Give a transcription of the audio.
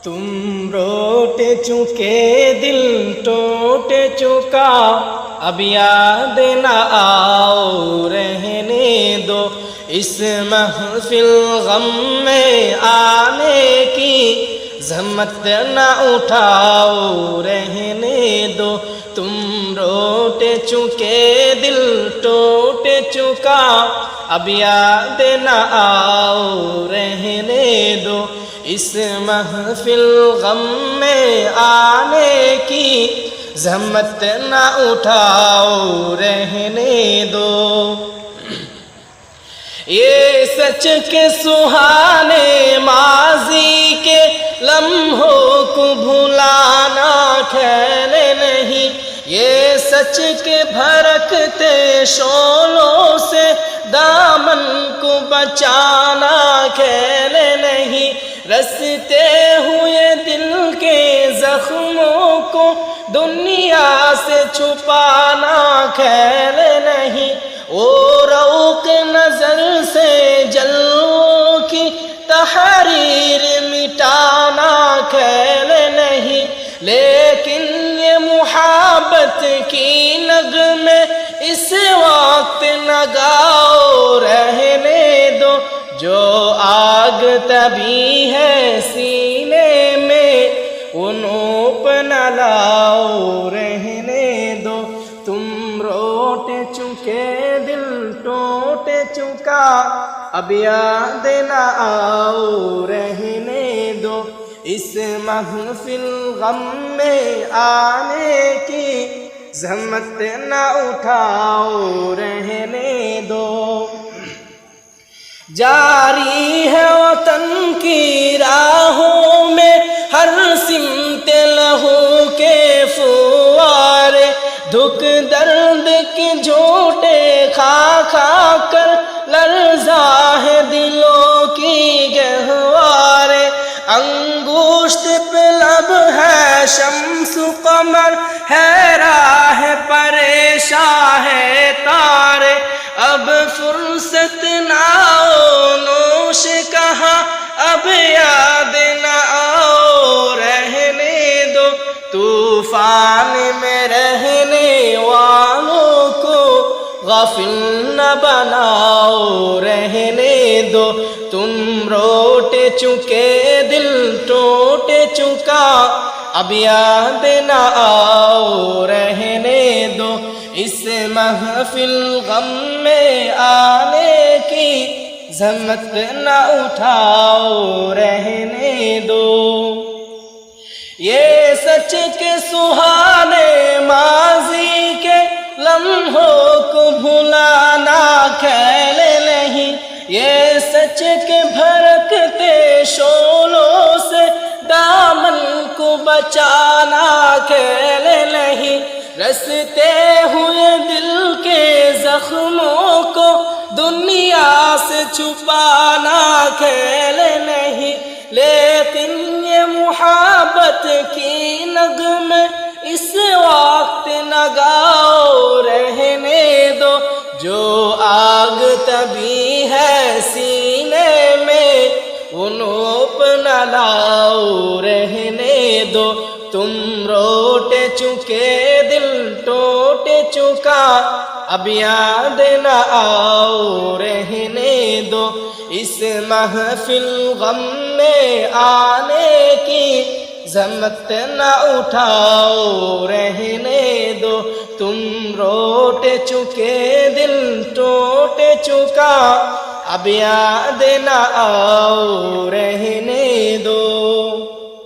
तुम रोट चुके दिल टूट चुका, अब याद न आओ रहने दो, इस महफिल गम में आने की ज़हमत न उठाओ रहने दो। तुम रोट चुके दिल टूट चुका, अब याद न आओ रहने दो, इस महफिल गम में आने की ज़हमत न उठाओ रहने दो। ये सच के सुहाने माजी के लम्हों को भुलाना खेल नहीं, ये सच के भड़कते शोलों से दामन को बचाना खेल नहीं, रसते हुए दिल के जख्मों को दुनिया से छुपाना खेल नहीं, ओ रौक नजर से जलवों की तहरीर मिटाना खेल नहीं, लेकिन ये मुहब्बत की नगमे इस वक्त न गाओ रहने दो, जो आग तभी है सीने में वो नोप न लाओ रहने दो। तुम रोट चुके दिल टूट चुका, अब याद न आओ रहने दो, इस महफिल गम में आने की ज़हमत न उठाओ रहने दो। जारी है वतन की राहों में हर सिमत लहू के फुवारे, दुख दर्द के झूठे खा खा कर लर्ज़ा है दिलों की गहवारे, अंगूष्ठ पे लब है शम्स कमर, है राह परेशान है तारे, अब फुर्सत ना हो नोश कहाँ, अब याद न आओ रहने दो, तूफान में रहने वालों को गाफिल न बनाओ रहने दो। तुम रोट चुके दिल टूट चुका, अब याद न आओ रहने दो, इस महफिल गम में आने की ज़हमत न उठाओ रहने दो। ये सच के सुहाने माजी के लम्हों को भुलाना खेल नहीं, ये सच के भड़कते शोलों से दामन को बचाना खेल नहीं, रसते हुए दिल के जख्मों को दुनिया से छुपाना खेल नहीं, लेकिन ये मुहब्बत की नगमे इस वक्त न गाओ रहने दो, जो आग तभी है सीने में वो नोप न लाओ रहने दो। तुम रोट चुके दिल टूट चुका, अब याद न आओ रहने दो, इस महफिल गम में आने की ज़हमत न उठाओ रहने दो। तुम रोट चुके दिल टूट चुका, अब याद न आओ रहने दो।